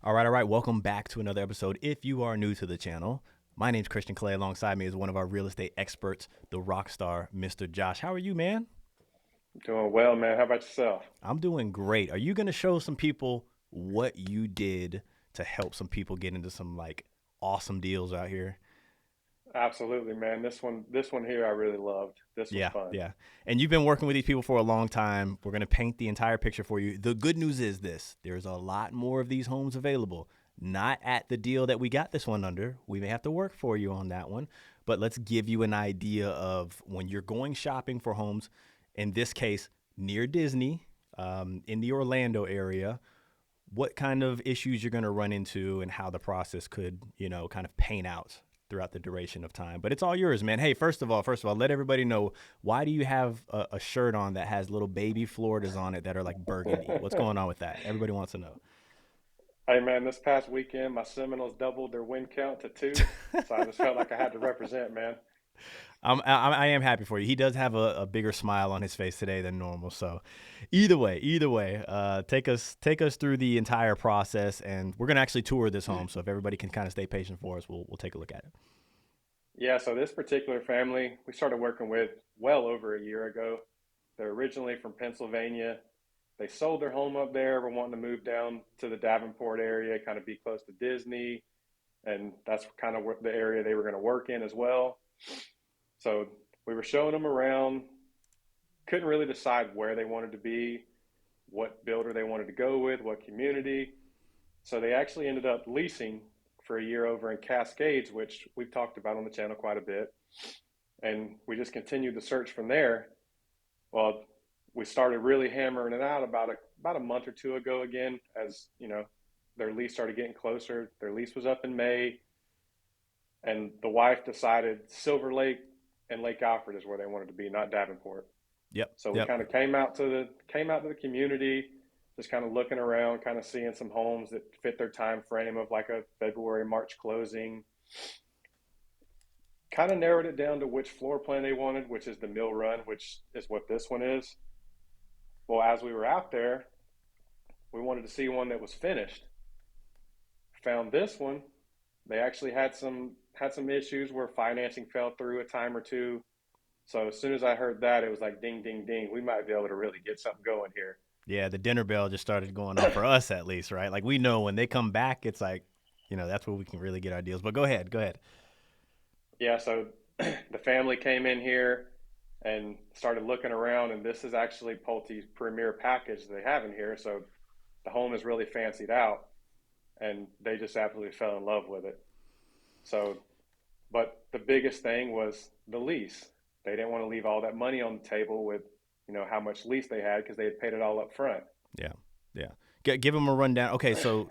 All right. Welcome back to another episode. If you are new to the channel, my name's Christian Clay. Alongside me is one of our real estate experts, the rock star, Mr. Josh. How are you, man? Doing well, man. How about yourself? I'm doing great. Are you going to show some people what you did to help some people get into some like awesome deals out here? Absolutely, man. This one here I really loved. This was Yeah, fun. yeah. And you've been working with these people for a long time. We're going to paint the entire picture for you. The good news is this: there's a lot more of these homes available. Not at the deal that we got this one under. We may have to work for you on that one, but let's give you an idea of when you're going shopping for homes, in this case, near Disney, in the Orlando area, what kind of issues you're going to run into and how the process could, kind of paint out throughout the duration of time. But it's all yours, man. Hey, first of all, let everybody know, why do you have a shirt on that has little baby Floridas on it that are like burgundy? What's going on with that? Everybody wants to know. Hey, man, this past weekend my Seminoles doubled their win count to two, so I just felt like I had to represent, man. I am happy for you. He does have a bigger smile on his face today than normal. So, either way, take us through the entire process, and we're gonna actually tour this home. So if everybody can kind of stay patient for us, we'll take a look at it. Yeah, so this particular family we started working with well over a year ago. They're originally from Pennsylvania. They sold their home up there. Were wanting to move down to the Davenport area, kind of be close to Disney, and that's kind of the area they were going to work in as well. So we were showing them around. Couldn't really decide where they wanted to be, what builder they wanted to go with, what community. So they actually ended up leasing for a year over in Cascades, which we've talked about on the channel quite a bit. And we just continued the search from there. Well, we started really hammering it out about a month or two ago again, as you know, their lease started getting closer. Their lease was up in May, and the wife decided Silver Lake and Lake Alfred is where they wanted to be, not Davenport. Yep, So we yep. kind of came out to the community, just kind of looking around, kind of seeing some homes that fit their time frame of like a February, March closing. Kind of narrowed it down to which floor plan they wanted, which is the mill run, which is what this one is. Well, as we were out there, we wanted to see one that was finished. Found this one. They actually had some issues where financing fell through a time or two. So as soon as I heard that, it was like ding, ding, ding. We might be able to really get something going here. Yeah, the dinner bell just started going off for us at least, right? Like we know when they come back, it's like, that's where we can really get our deals. But go ahead, go ahead. Yeah, so the family came in here and started looking around, and this is actually Pulte's premier package they have in here. So the home is really fancied out, and they just absolutely fell in love with it. So, but the biggest thing was the lease. They didn't want to leave all that money on the table with, how much lease they had because they had paid it all up front. Yeah, yeah. Give them a rundown. Okay, so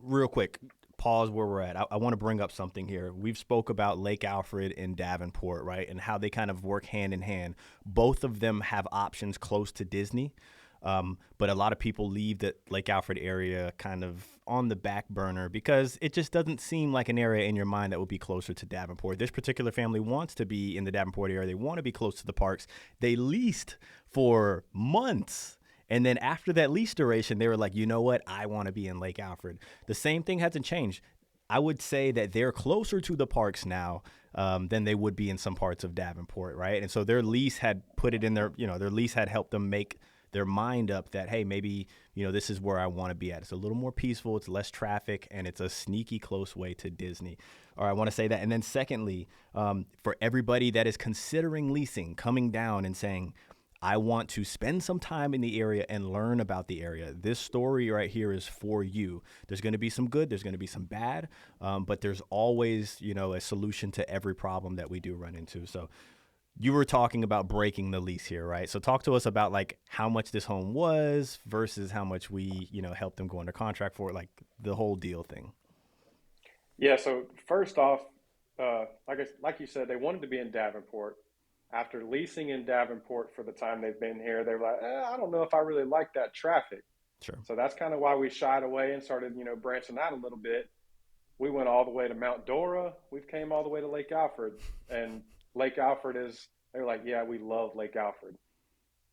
real quick, pause where we're at. I want to bring up something here. We've spoke about Lake Alfred and Davenport, right, and how they kind of work hand in hand. Both of them have options close to Disney, but a lot of people leave the Lake Alfred area kind of on the back burner because it just doesn't seem like an area in your mind that would be closer to Davenport. This particular family wants to be in the Davenport area. They want to be close to the parks. They leased for months. And then after that lease duration, they were like, you know what? I want to be in Lake Alfred. The same thing hasn't changed. I would say that they're closer to the parks now than they would be in some parts of Davenport, right? And so their lease had put it in their lease had helped them make their mind up that, hey, maybe, this is where I want to be at. It's a little more peaceful, it's less traffic, and it's a sneaky close way to Disney. Or I want to say that. And then secondly, for everybody that is considering leasing, coming down and saying, I want to spend some time in the area and learn about the area. This story right here is for you. There's going to be some good, there's going to be some bad, but there's always, a solution to every problem that we do run into. So you were talking about breaking the lease here, right? So talk to us about like how much this home was versus how much we, helped them go under contract for, like the whole deal thing. Yeah, so first off, like you said, they wanted to be in Davenport. After leasing in Davenport for the time they've been here, they were like, I don't know if I really like that traffic. Sure. So that's kind of why we shied away and started, branching out a little bit. We went all the way to Mount Dora. We've came all the way to Lake Alfred, and Lake Alfred is. They're like, yeah, we love Lake Alfred.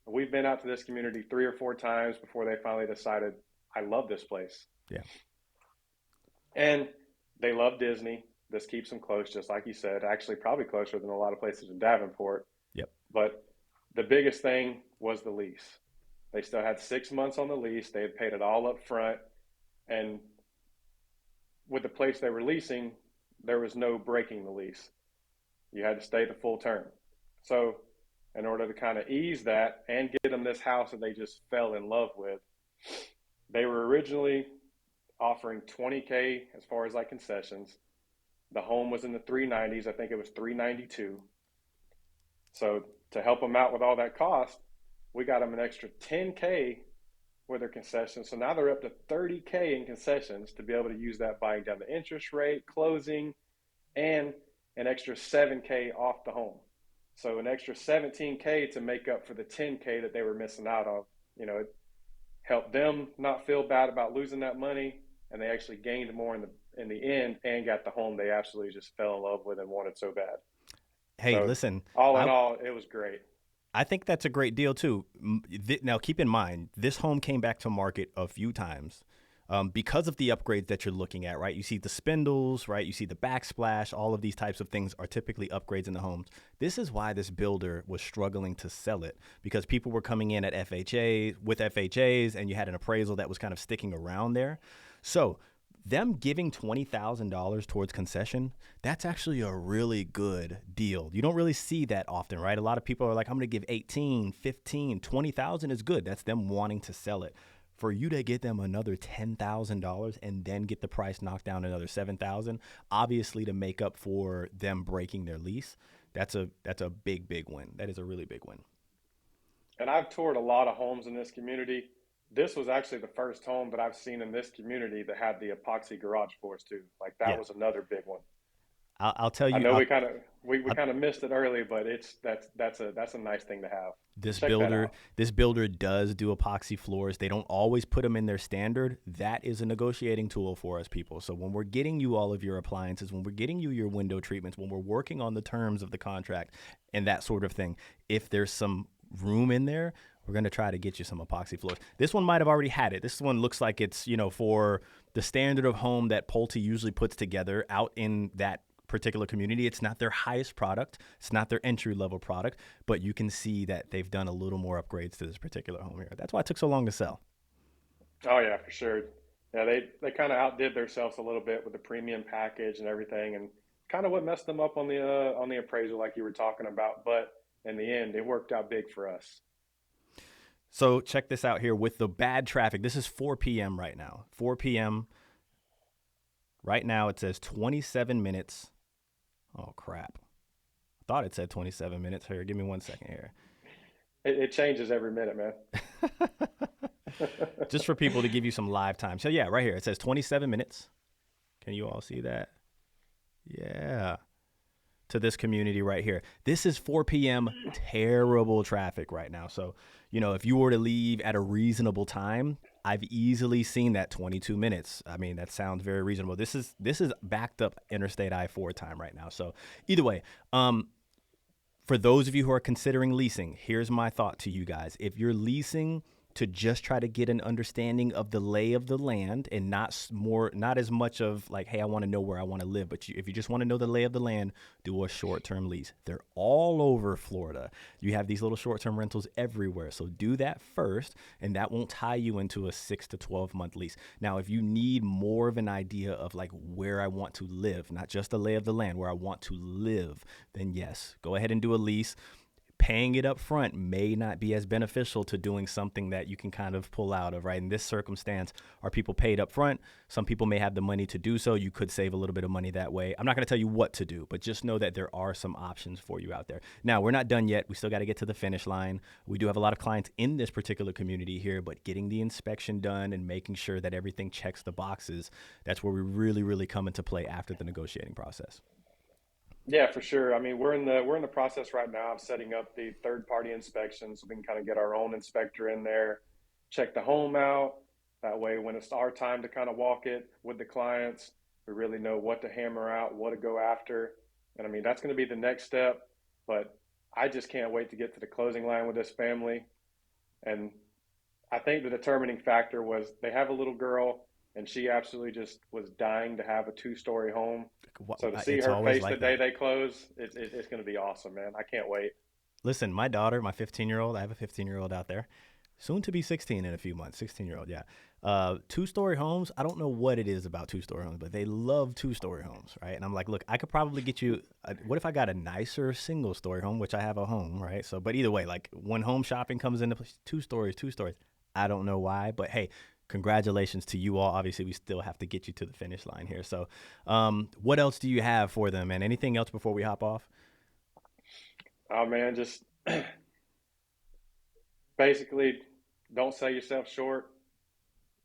We've been out to this community 3 or 4 times before they finally decided, I love this place. Yeah. And they love Disney. This keeps them close, just like you said, actually, probably closer than a lot of places in Davenport. Yep. But the biggest thing was the lease. They still had 6 months on the lease. They had paid it all up front. And with the place they were leasing, there was no breaking the lease. You had to stay the full term. So, in order to kind of ease that and get them this house that they just fell in love with, they were originally offering 20K as far as like concessions. The home was in the 390s. I think it was 392. So to help them out with all that cost, we got them an extra 10K with their concessions. So now they're up to 30K in concessions to be able to use that buying down the interest rate, closing, and an extra 7K off the home. So an extra 17K to make up for the 10K that they were missing out on. It helped them not feel bad about losing that money, and they actually gained more in the end and got the home they absolutely just fell in love with and wanted so bad. Hey, So listen, all in I all, it was great. I think that's a great deal too. Now, keep in mind, this home came back to market a few times because of the upgrades that you're looking at, right? You see the spindles, right? You see the backsplash. All of these types of things are typically upgrades in the homes. This is why this builder was struggling to sell it, because people were coming in at FHA with FHAs, and you had an appraisal that was kind of sticking around there. So them giving $20,000 towards concession, that's actually a really good deal. You don't really see that often, right? A lot of people are like, I'm going to give 18, 15, 20,000 is good. That's them wanting to sell it. For you to get them another $10,000 and then get the price knocked down another 7,000, obviously to make up for them breaking their lease, that's a big win. That is a really big win. And I've toured a lot of homes in this community. This was actually the first home that I've seen in this community that had the epoxy garage floors too. Like that Yeah, was another big one. I'll tell I you, know I'll, we I'll kind of missed it early, but that's a nice thing to have. This Check that builder, out. this builder does do epoxy floors. They don't always put them in their standard. That is a negotiating tool for us people. So when we're getting you all of your appliances, when we're getting you your window treatments, when we're working on the terms of the contract and that sort of thing, if there's some room in there, we're going to try to get you some epoxy floors. This one might have already had it. This one looks like it's, for the standard of home that Pulte usually puts together out in that particular community. It's not their highest product. It's not their entry level product, but you can see that they've done a little more upgrades to this particular home here. That's why it took so long to sell. Oh yeah, for sure. Yeah, they kind of outdid themselves a little bit with the premium package and everything, and kind of what messed them up on the appraisal, like you were talking about. But in the end, it worked out big for us. So check this out here with the bad traffic. This is 4 p.m. right now. 4 p.m. right now. It says 27 minutes. Oh crap. I thought it said 27 minutes here. Give me 1 second here. It changes every minute, man. Just for people to give you some live time. So yeah, right here. It says 27 minutes. Can you all see that? Yeah. To this community right here. This is 4 p.m. terrible traffic right now. So, if you were to leave at a reasonable time, I've easily seen that 22 minutes. I mean, that sounds very reasonable. This is backed up Interstate I-4 time right now. So, either way, for those of you who are considering leasing, here's my thought to you guys. If you're leasing to just try to get an understanding of the lay of the land and not as much of like, hey, I want to know where I want to live, but if you just want to know the lay of the land, do a short-term lease. They're all over Florida. You have these little short-term rentals everywhere. So do that first, and that won't tie you into a 6 to 12 month lease. Now, if you need more of an idea of like where I want to live, not just the lay of the land, where I want to live, then yes, go ahead and do a lease. Paying it up front may not be as beneficial to doing something that you can kind of pull out of, right? In this circumstance, are people paid up front? Some people may have the money to do so. You could save a little bit of money that way. I'm not going to tell you what to do, but just know that there are some options for you out there. Now, we're not done yet. We still got to get to the finish line. We do have a lot of clients in this particular community here, but getting the inspection done and making sure that everything checks the boxes, that's where we really come into play after the negotiating process. Yeah, for sure. I mean, we're in the process right now of setting up the third party inspection so we can kind of get our own inspector in there, check the home out. That way, when it's our time to kind of walk it with the clients, we really know what to hammer out, what to go after. And I mean, that's going to be the next step. But I just can't wait to get to the closing line with this family. And I think the determining factor was they have a little girl. and she absolutely just was dying to have a two-story home. So to see It's her always face the like day that. they close, it's going to be awesome, man. I can't wait. Listen, my daughter, my 15-year-old, I have a 15-year-old out there, soon to be 16 in a few months. 16-year-old, yeah. Two-story homes. I don't know what it is about two-story homes, but they love two-story homes, right? And I'm like, look, I could probably get you. What if I got a nicer single-story home, which I have a home, right? So, but either way, like when home shopping comes into place, two stories, two stories. I don't know why, but hey, congratulations to you all. Obviously, we still have to get you to the finish line here. So, what else do you have for them, and anything else before we hop off? Oh man, just basically don't sell yourself short.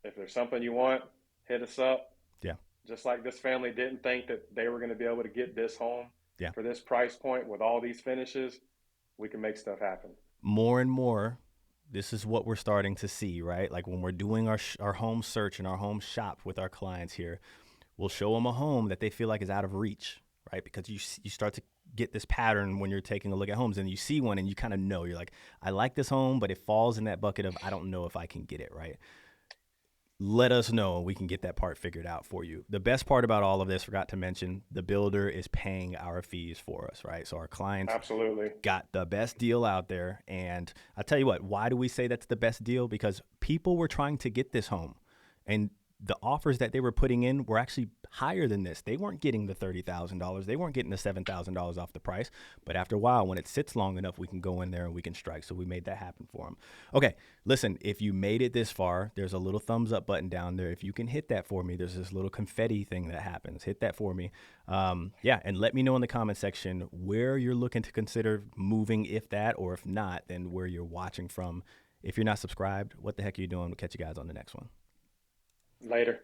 If there's something you want, hit us up. Yeah, Just like this family didn't think that they were going to be able to get this home yeah. for this price point with all these finishes, we can make stuff happen. More and more, this is what we're starting to see, right? Like when we're doing our home search and our home shop with our clients here, we'll show them a home that they feel like is out of reach, right? Because you start to get this pattern when you're taking a look at homes and you see one and you kind of know, you're like, I like this home, but it falls in that bucket of I don't know if I can get it, right? Let us know and we can get that part figured out for you. The best part about all of this, forgot to mention, the builder is paying our fees for us, right? So our clients Absolutely. got the best deal out there. And I tell you what, why do we say that's the best deal? Because people were trying to get this home and the offers that they were putting in were actually higher than this. They weren't getting the $30,000. They weren't getting the $7,000 off the price. But after a while, when it sits long enough, we can go in there and we can strike. So we made that happen for them. Okay, listen, if you made it this far, there's a little thumbs up button down there. If you can hit that for me, there's this little confetti thing that happens. Hit that for me. Yeah, and let me know in the comment section where you're looking to consider moving, if that, or if not, then where you're watching from. If you're not subscribed, what the heck are you doing? We'll catch you guys on the next one. Later.